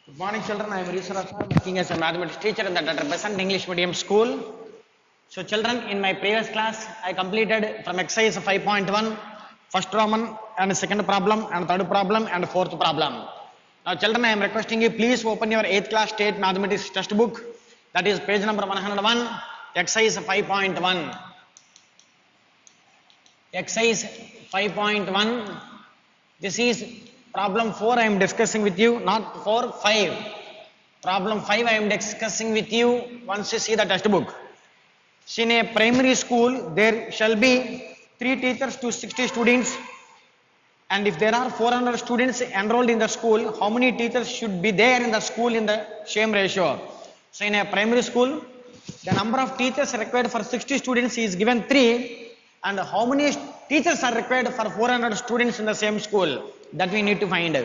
Good morning, children. I am Risara sir, working as a mathematics teacher in the Dr. Besant English Medium School. So, children, in my previous class, I completed from exercise 5.1, first Roman and second problem, and third problem, and fourth problem. Now, children, I am requesting you please open your 8th class state mathematics textbook. That is page number 101, exercise 5.1. Exercise 5.1. This is problem 4 I am discussing with you, not 4, 5. Problem 5 I am discussing with you once you see the textbook. So in a primary school, there shall be 3 teachers to 60 students. And if there are 400 students enrolled in the school, how many teachers should be there in the school in the same ratio? So in a primary school, the number of teachers required for 60 students is given 3. And how many teachers are required for 400 students in the same school? That we need to find.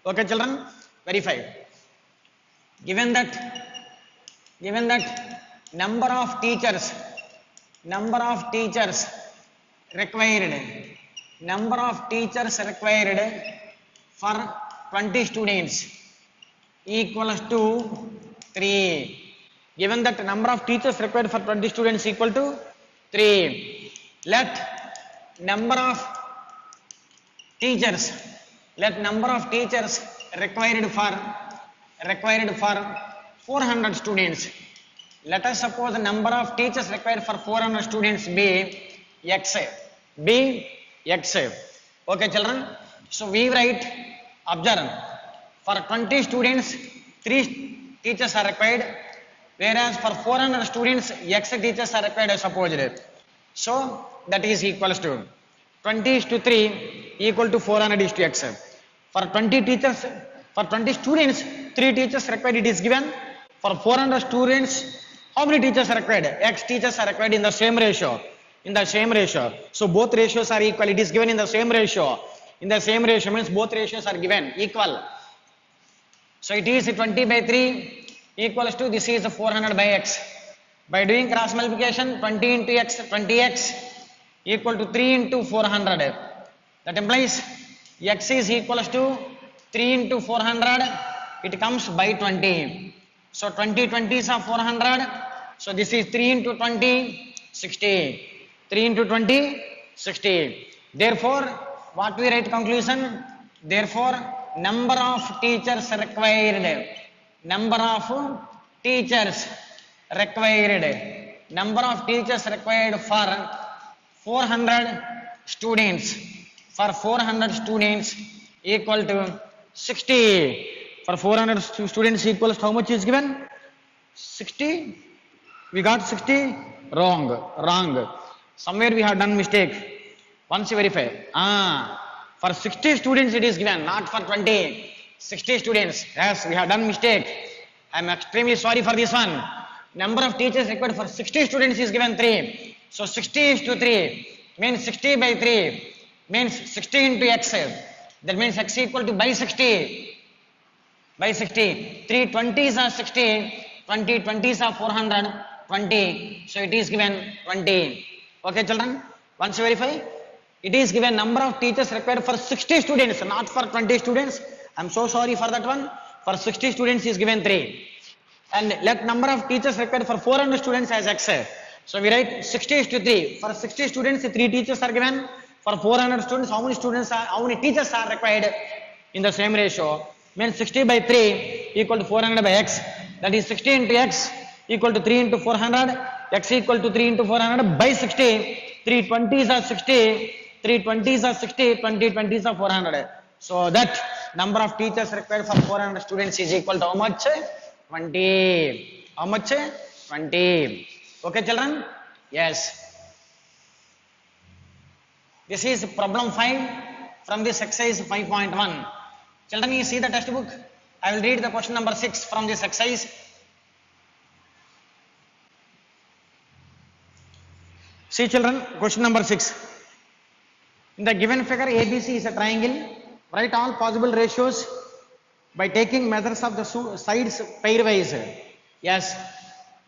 Okay, children? Verify. Given that number of teachers required for 20 students equals to 3. Given that number of teachers required for 20 students equal to 3. Let number of teachers required for 400 students. Let us suppose the number of teachers required for 400 students be x. Okay, children. So we write, observe, for 20 students 3 teachers are required, whereas for 400 students x teachers are required as supposed. So that is equals to 20 is to 3 equal to 400 is to x. For 20 students, 3 teachers required, it is given. For 400 students, how many teachers are required? X teachers are required in the same ratio. So both ratios are equal. It is given in the same ratio. In the same ratio means both ratios are given equal. So it is 20 by 3 equals to, this is 400 by x. By doing cross multiplication, 20 into x, 20x equal to 3 into 400. That implies x is equals to 3 into 400. It comes by 20. So 20 20s are 400. So this is 3 into 20, 60. 3 into 20, 60. Therefore, what we write conclusion? Therefore, number of teachers required. Number of teachers required for 400 students. For 400 students equal to 60. For 400 students equals how much is given? 60. We got 60? Wrong. Somewhere we have done mistake. Once you verify. For 60 students it is given, not for 20. 60 students. Yes, we have done mistake. I am extremely sorry for this one. Number of teachers required for 60 students is given 3. So 60 is to 3 means 60 by 3 means 60 into x. That means x equal to by 60. 3 20s are 60, 20 20s are 400, 20. So it is given 20. Okay, children? Once you verify, it is given number of teachers required for 60 students, not for 20 students. I am so sorry for that one. For 60 students is given 3. And let number of teachers required for 400 students as x. So we write 60 is to 3. For 60 students, 3 teachers are given. For 400 students, how many teachers are required in the same ratio? Means 60 by 3 equal to 400 by x. That is 60 into x equal to 3 into 400. X equal to 3 into 400 by 60. 3 20s are 60. 3 20s are 60. 20 20s are 400. So that number of teachers required for 400 students is equal to how much? 20. How much? 20. Okay, children? Yes. This is problem 5 from this exercise 5.1. Children, you see the textbook? I will read the question number 6 from this exercise. See, children, question number 6. In the given figure, ABC is a triangle. Write all possible ratios by taking measures of the sides pairwise. Yes,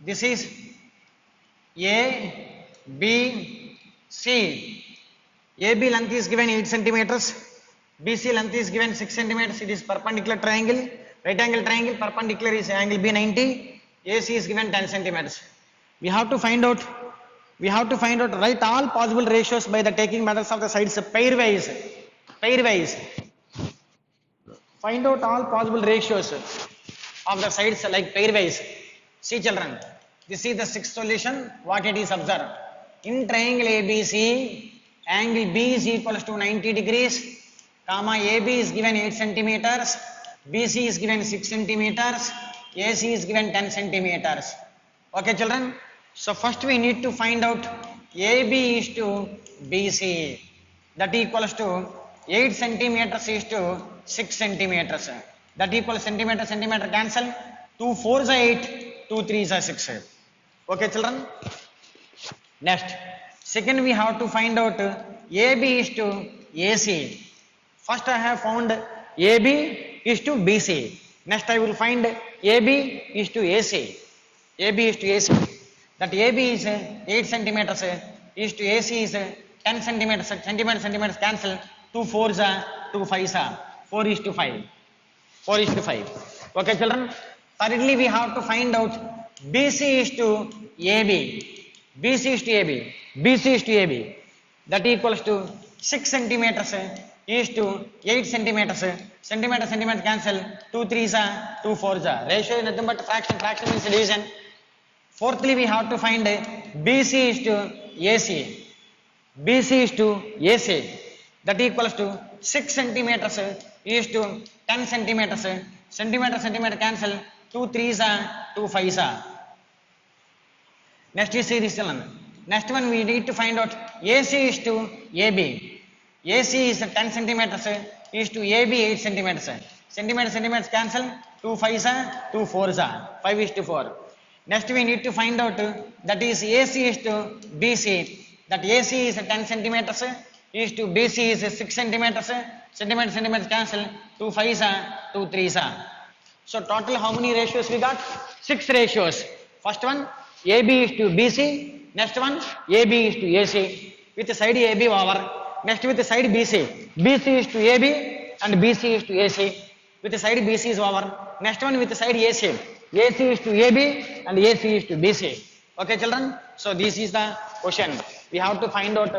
this is A, B, C. AB length is given 8 centimeters. BC length is given 6 centimeters. It is perpendicular triangle. Right angle triangle perpendicular is angle B 90, AC is given 10 centimeters. We have to find out, write all possible ratios by the taking methods of the sides pairwise. Find out all possible ratios of the sides like pairwise. See children, this is the sixth solution. What it is, observe. In triangle ABC, angle B is equals to 90 degrees, comma AB is given 8 centimeters, BC is given 6 centimeters, AC is given 10 centimeters. Okay children, so first we need to find out AB is to BC, that equals to 8 centimeters is to 6 centimeters, that equals centimeter cancel, 2 4s are 8, 2 3s are 6. Okay children, next second we have to find out AB is to AC. First I have found AB is to BC, next I will find AB is to AC. That AB is 8 centimeters is to AC is 10 centimeters, centimeters cancel, 2 4s are 2 5s are 4 is to 5. Okay children, thirdly we have to find out BC is to AB, that equals to 6 centimeters is to 8 centimeters, centimeters cancel, 2 3s are 2 4s are. Ratio is nothing but fraction means division. Fourthly we have to find BC is to AC, that equals to 6 centimeters is to 10 centimeters, centimeter cancel, 2 3s are 2 5s are. Next is this one. Next one we need to find out AC is to AB. AC is 10 centimeters is to AB 8 centimeters. Centimeters cancel, 2 5s are 2 4s are 5 is to 4. Next we need to find out that is AC is to BC. That AC is 10 centimeters is to BC is 6 centimeters. Centimeters cancel, 2 5s are 2 3s are. So total how many ratios we got? 6 ratios. First one AB is to BC. Next one AB is to AC with the side AB over. Next with the side BC. BC is to AB and BC is to AC with the side BC is over. Next one with the side AC. AC is to AB and AC is to BC. Okay children, so this is the question. We have to find out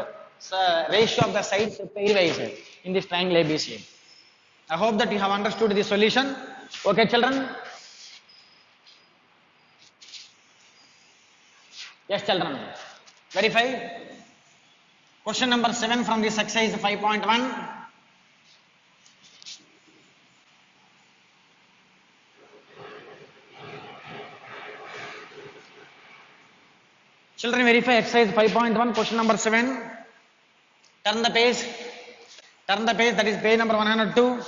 ratio of the sides pairwise in this triangle ABC. I hope that you have understood the solution. Okay children. Yes children, verify. Question number 7 from this exercise 5.1. Children, verify exercise 5.1, question number 7. Turn the page, that is page number 102.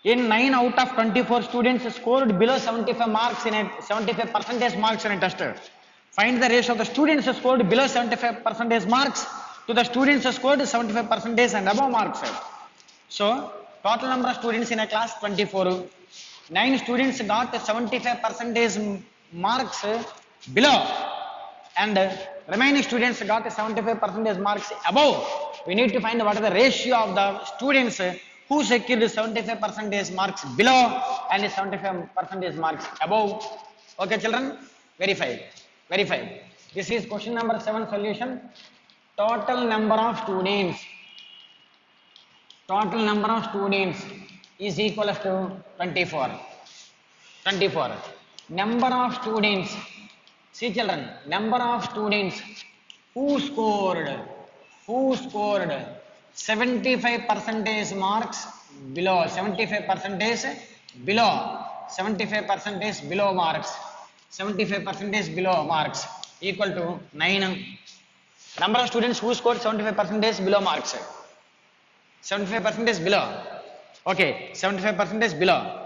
In 9 out of 24 students scored below 75 marks in a 75% marks in a test. Find the ratio of the students scored below 75% marks to the students scored 75% and above marks. So, total number of students in a class 24. 9 students got 75% marks below and remaining students got 75% marks above. We need to find what is the ratio of the students who secured 75% marks below and 75% marks above. Okay children, verify. This is question number 7 solution. Total number of students is equal to 24. Number of students, see children, number of students who scored 75% marks below, 75% below marks, 75% below marks equal to 9. Number of students who scored 75% below marks, 75% below. Okay, 75% below.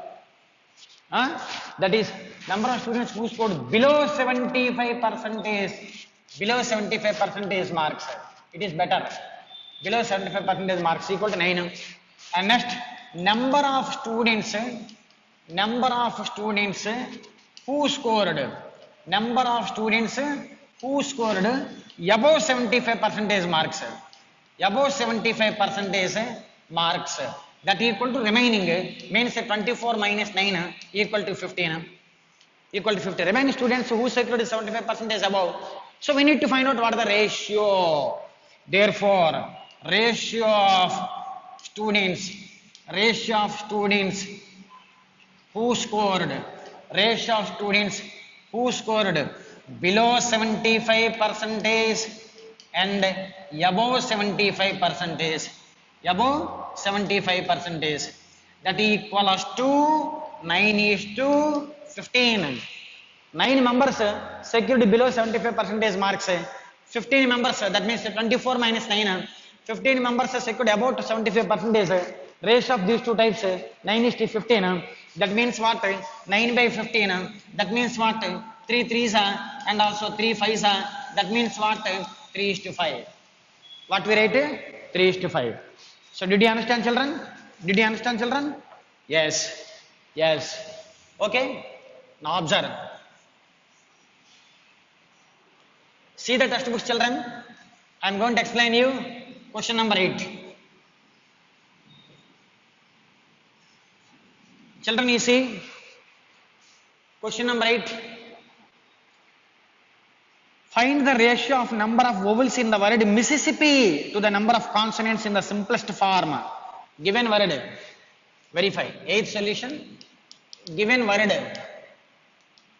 That is number of students who scored below 75% marks. It is better. Below 75% marks equal to 9. And next, number of students who scored above 75% marks. that equal to remaining means 24 minus 9 equal to 15 equal to 50. Remaining students whose security is 75% above. So we need to find out what is the ratio. Therefore, ratio of students who scored below 75 percentage and above 75 percentage, that equals to 9:15. 9 members secured below 75 percentage marks, 15 members, that means 24 minus 9, 15 members secured about 75 percentage. Ratio of these two types 9:15. That means what? 9 by 15. That means what? 3 3s and also 3 5s. That means what? 3:5. What we write? 3:5. So did you understand, children? Yes. Okay. Now observe. See the textbooks, children. I am going to explain you question number 8. Children, you see question number 8. Find the ratio of number of vowels in the word Mississippi to the number of consonants in the simplest form. Given word, verify. 8th solution. Given word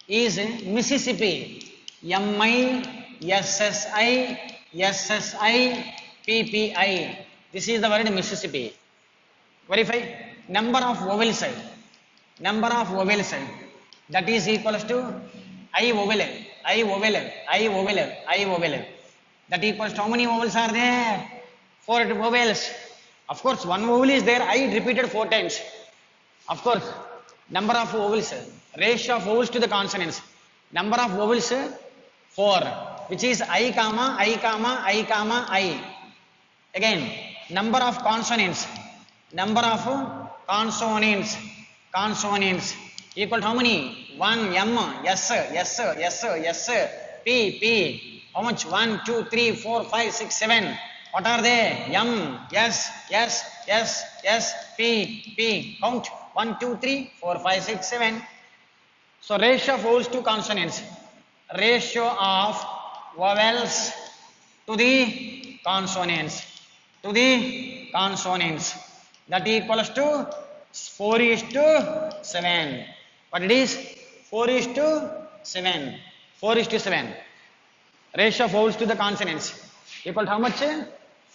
is Mississippi. MISSIPPI. This is the word Mississippi. Verify. Number of vowels. That is equals to I vowel. That equals to how many vowels are there? 4 vowels. Of course, one vowel is there. I repeated 4 times. Of course, number of vowels, ratio of vowels to the consonants. Number of vowels 4, which is I. Again, number of consonants. Consonants equal to how many? 1 M, yes, P. How much? 1, 2, 3, 4, 5, 6, 7. What are they? M, yes, P. Count 1, 2, 3, 4, 5, 6, 7. So ratio of vowels to consonants. Ratio of vowels to the consonants. That equals to 4:7. What it is? 4:7. Ratio of vowels to the consonants equal to how much?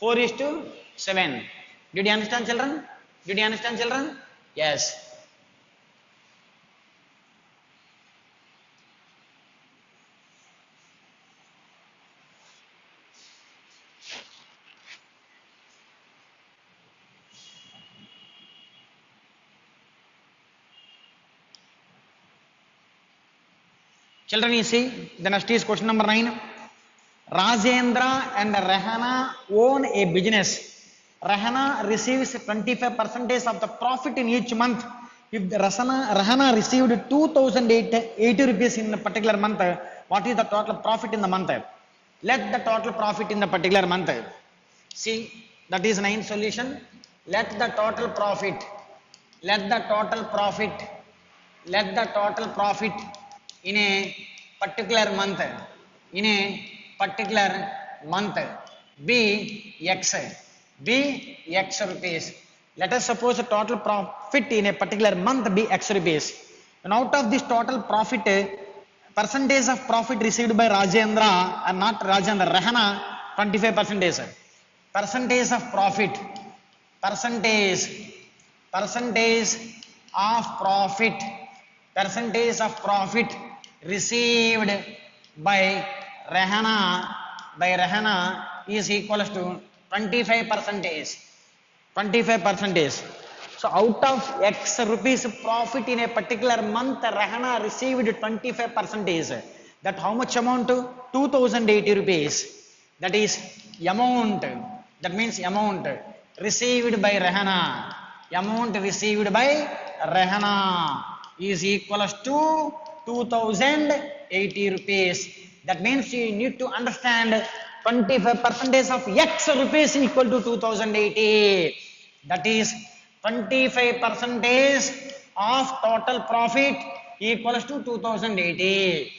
4:7. Did you understand, children? Yes. Children, you see, the next is question number 9. Rajendra and Rahana own a business. Rahana receives 25% of the profit in each month. If Rahana received 2,080 rupees in a particular month, what is the total profit in the month? Let the total profit in the particular month. See, that is 9th solution. Let the total profit in a particular month be X rupees. Let us suppose the total profit in a particular month be X rupees. And out of this total profit, percentage of profit received by Rajendra and not Rajendra, Rahana, 25%. Percentage of profit received by Rahana is equals to 25%. So out of X rupees profit in a particular month, Rahana received 25%. That how much amount? 2,080 rupees. That is amount. That means amount received by Rahana. Is equals to 2,080 rupees. That means you need to understand 25% of X rupees equal to 2,080. That is 25 percentage of total profit equals to 2080.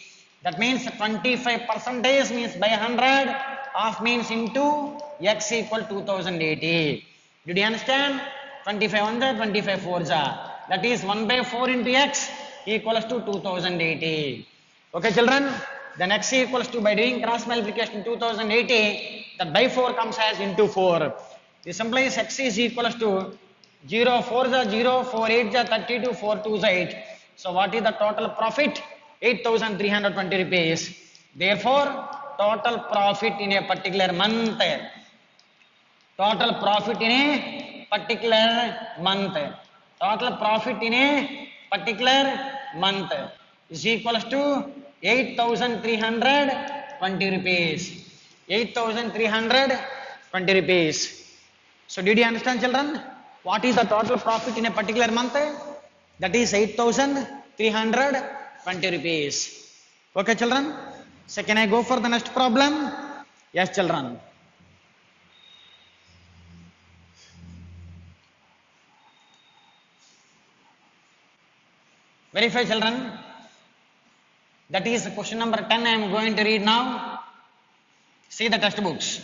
That means 25 percentage means by 100 of means into x equal 2080. Did you understand? 25 on the 25 4s are. That is 1 by 4 into x equals to 2080. Okay children, then x equals to, by doing cross multiplication 2080, that by 4 comes as into 4. This implies x is equals to 0 4 is 0, 4 8 is 32, 4 2 is 8. So what is the total profit? 8,320 rupees. Therefore, total profit in a particular month. Total profit in a particular month. Total profit in a particular month is equals to 8,320 rupees. 8,320 rupees. So did you understand children? What is the total profit in a particular month? That is 8,320 rupees. Okay children? So can I go for the next problem? Yes children. Verify children. That is question number 10 I am going to read now. See the textbooks.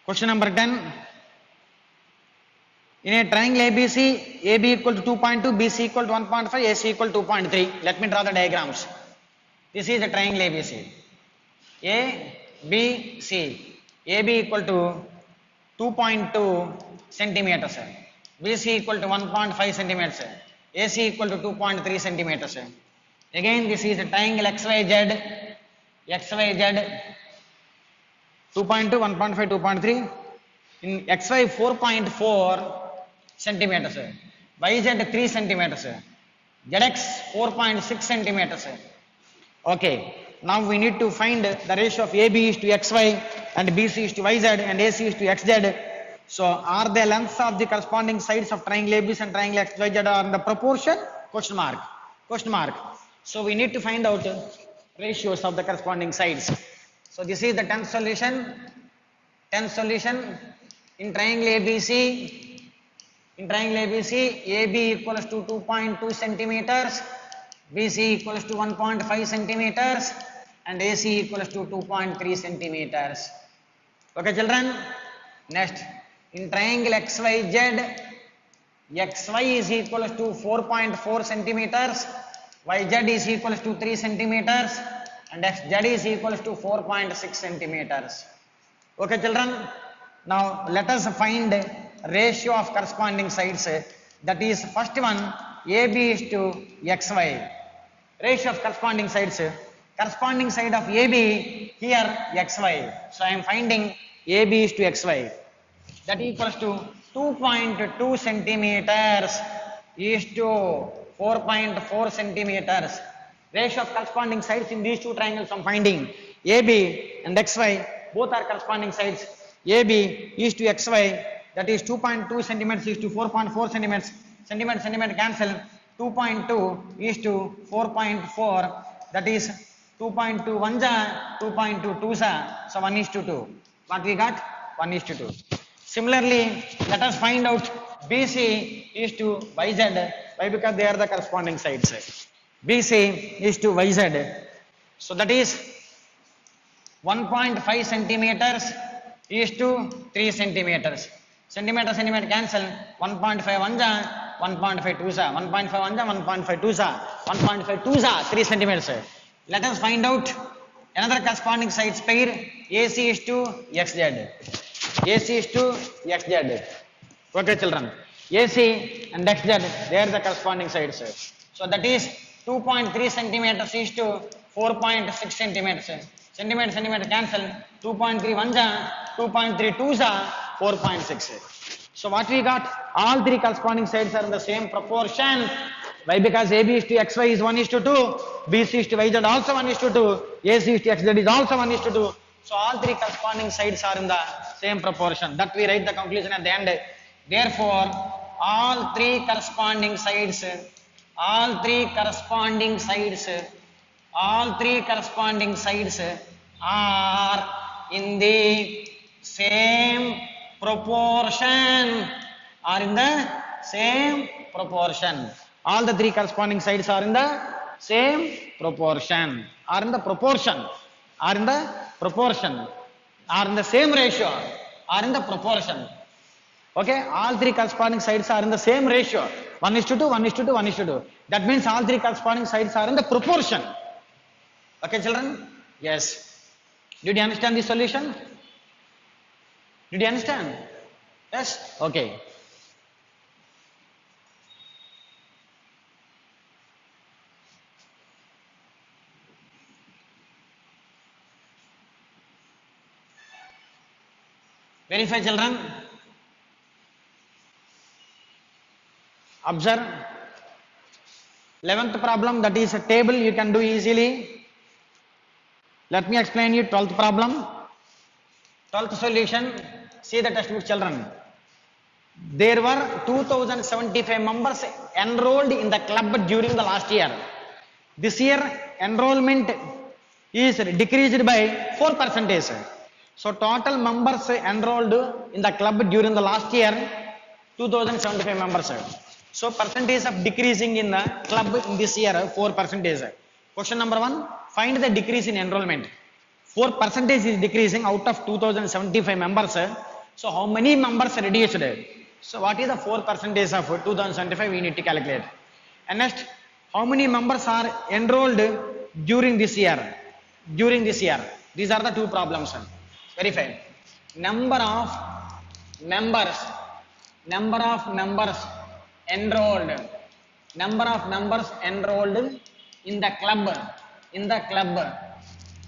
Question number 10. In a triangle ABC, AB equal to 2.2, BC equal to 1.5, AC equal to 2.3. Let me draw the diagrams. This is the triangle ABC. A, B, C. AB equal to 2.2 centimeters. BC equal to 1.5 centimeters. AC equal to 2.3 centimeters. Again, this is a triangle XYZ. XYZ 2.2, 1.5, 2.3. In XY 4.4 centimeters. YZ 3 centimeters. ZX 4.6 centimeters. Okay. Now we need to find the ratio of AB is to XY and BC is to YZ and AC is to XZ. So are the lengths of the corresponding sides of triangle ABC and triangle XYZ are in the proportion? Question mark. Question mark. So we need to find out ratios of the corresponding sides. So this is the 10th solution. 10th solution in triangle ABC. In triangle ABC, AB equals to 2.2 centimeters, BC equals to 1.5 centimeters, and AC equals to 2.3 centimeters. Okay, children. Next, in triangle XYZ, XY is equals to 4.4 centimeters, YZ is equals to 3 centimeters, and XZ is equals to 4.6 centimeters. Okay, children. Now let us find ratio of corresponding sides. That is first one, AB is to XY. Ratio of corresponding sides. Corresponding side of AB here XY. So I am finding AB is to XY. That equals to 2.2 centimeters is to 4.4 centimeters. Ratio of corresponding sides in these two triangles I am finding. AB and XY both are corresponding sides. AB is to XY, that is 2.2 centimeters is to 4.4 centimeters. Centimeter cancel. 2.2 is to 4.4, that is 2.2 1 2.2 2 so 1 is to 2. What we got? 1 is to 2. Similarly, let us find out BC is to YZ. Why? Because they are the corresponding sides. BC is to YZ. So that is 1.5 centimeters is to 3 centimeters. Centimeter cancel. 1.5 1 1.5 2 1.5 1 1.5 2 1.5 2 3 centimeters. Let us find out another corresponding sides pair. AC is to XZ. AC is to XZ. Okay, children. AC and XZ, they are the corresponding sides. So that is 2.3 centimeters is to 4.6 centimeters. Centimeter cancel. 2.3 1 2.3 2 4.6. So what we got? All three corresponding sides are in the same proportion. Why? Because AB is to XY is 1 is to 2, BC is to YZ also 1 is to 2, AC is to XZ is also 1 is to 2. So all three corresponding sides are in the same proportion. That we write the conclusion at the end. Therefore, all three corresponding sides are in the same proportion. Are in the same proportion. All the three corresponding sides are in the same proportion. Are in the proportion. Are in the proportion. Are in the same ratio. Are in the proportion. Okay, all three corresponding sides are in the same ratio. 1:2, 1:2, 1:2. That means all three corresponding sides are in the proportion. Okay, children? Yes. Did you understand the solution? Did you understand? Yes? Okay. Verify, children. Observe. 11th problem, that is a table you can do easily. Let me explain you 12th problem. 12th solution. See the textbook, children. There were 2075 members enrolled in the club during the last year. This year enrollment is decreased by 4%. So total members enrolled in the club during the last year 2075 members. So percentage of decreasing in the club in this year 4%. Question number 1, find the decrease in enrollment. 4% is decreasing out of 2075 members. So how many members reduced? So what is the 4% of 2075 we need to calculate. And next, how many members are enrolled during this year? During this year. These are the two problems. Verify. Number of members enrolled. Number of members enrolled in the club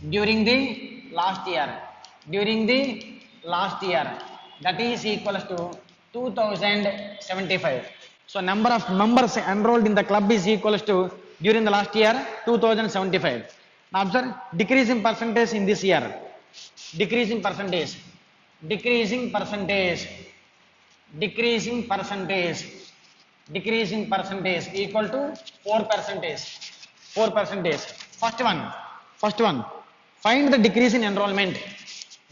during the last year. During the last year. That is equals to 2075. So number of members enrolled in the club is equals to during the last year 2075. Now observe decreasing percentage in this year. Decreasing percentage equal to 4%. 4%. First one. Find the decrease in enrollment.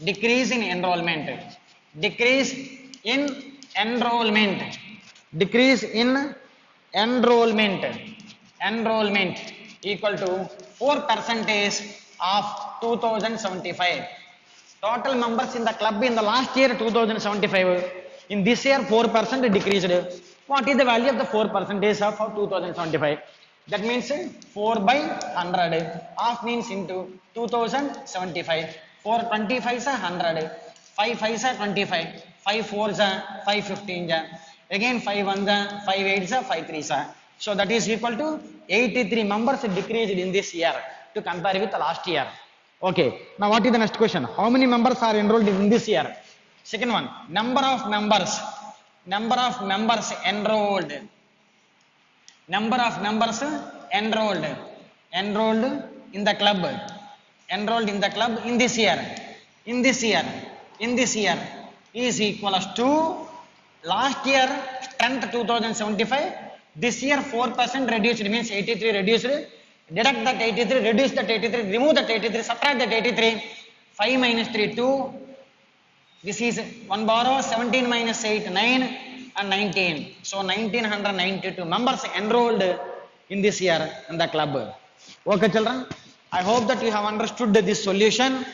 Decrease in enrollment equal to 4% of 2075. Total members in the club in the last year 2075. In this year 4% decreased. What is the value of the 4% of 2075? That means 4 by 100. Half means into 2075. 4 25 is 100. 5 5 is 25. 5 4 is 5 15. Again 5 1 5 8 is 5 3 is. So that is equal to 83 members decreased in this year to compare with the last year. Okay. Now what is the next question? How many members are enrolled in this year? Second one. Number of members enrolled. Number of members enrolled in the club. Enrolled in the club in this year. In this year is equals to last year strength 2075. This year 4% reduced, means 83 reduced. Deduct that 83, reduce that 83, remove that 83, subtract that 83. 5 minus 3, 2. This is 1 borrow, 17 minus 8, 9 and 19. So 1992 members enrolled in this year in the club. Okay, children. I hope that you have understood this solution.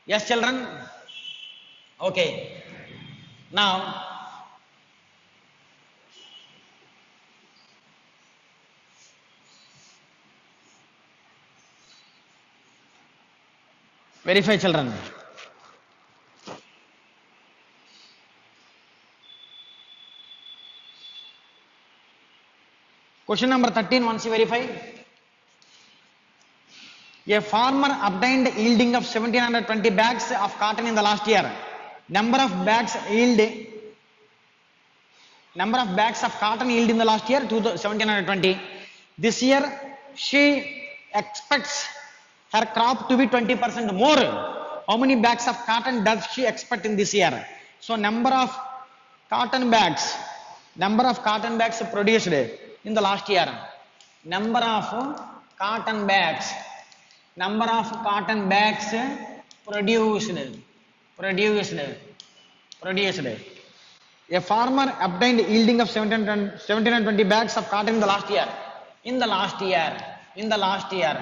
Yes, children. Okay. Now, verify, children. Question number 13, once you verify. A farmer obtained yielding of 1720 bags of cotton in the last year. Number of bags of cotton yield in the last year 1720. This year she expects her crop to be 20% more. How many bags of cotton does she expect in this year? So number of cotton bags produced in the last year. Number of cotton bags number of cotton bags produced. A farmer obtained yielding of 1720 bags of cotton in the last year. In the last year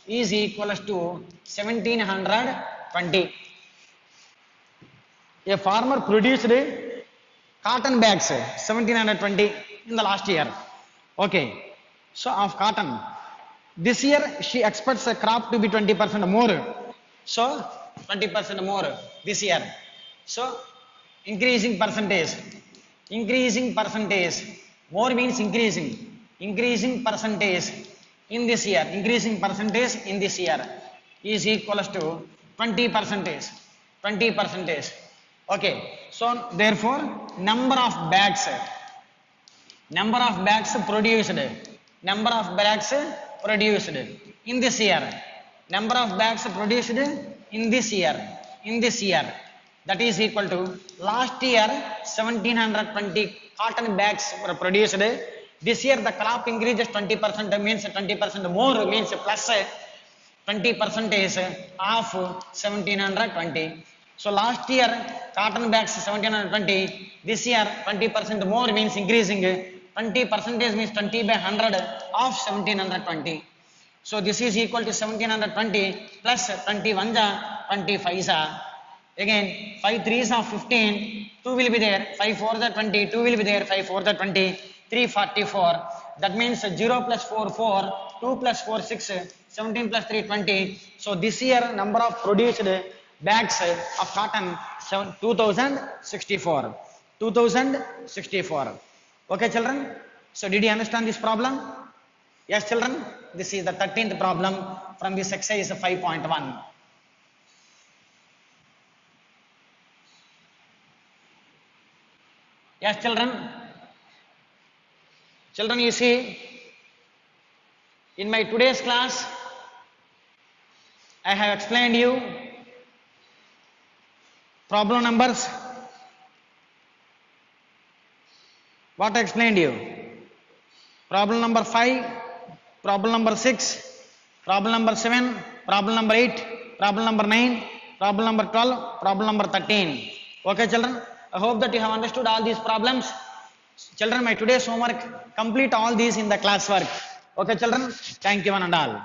is equals to 1720. A farmer produced cotton bags 1720 in the last year. Okay, so of cotton. This year she expects a crop to be 20% more. So 20% more this year. So increasing percentage. More means increasing percentage in this year. Increasing percentage in this year is equals to 20%. Okay, so therefore number of bags produced in this year. Number of bags produced in this year. That is equal to last year 1720 cotton bags were produced. This year the crop increases 20%, means 20% more, means plus 20% of 1720. So last year cotton bags 1720, this year 20% more means increasing. 20% means 20 by 100 of 1720. So this is equal to 1720 plus 21 25. Again 5 3s are 15, 2 will be there, 5 4s are 20, 2 will be there, 5 4s are 20, 3 44. That means 0 plus 4 4, 2 plus 4 6, 17 plus 3 20. So this year number of produced bags of cotton 2064. Okay children, so did you understand this problem? Yes children, this is the 13th problem from this exercise 5.1. Yes children, you see, in my today's class I have explained you problem numbers. What I explained you? Problem number 5, problem number 6, problem number 7, problem number 8, problem number 9, problem number 12, problem number 13. Okay children, I hope that you have understood all these problems. Children, my today's homework, complete all these in the classwork. Okay children, thank you one and all.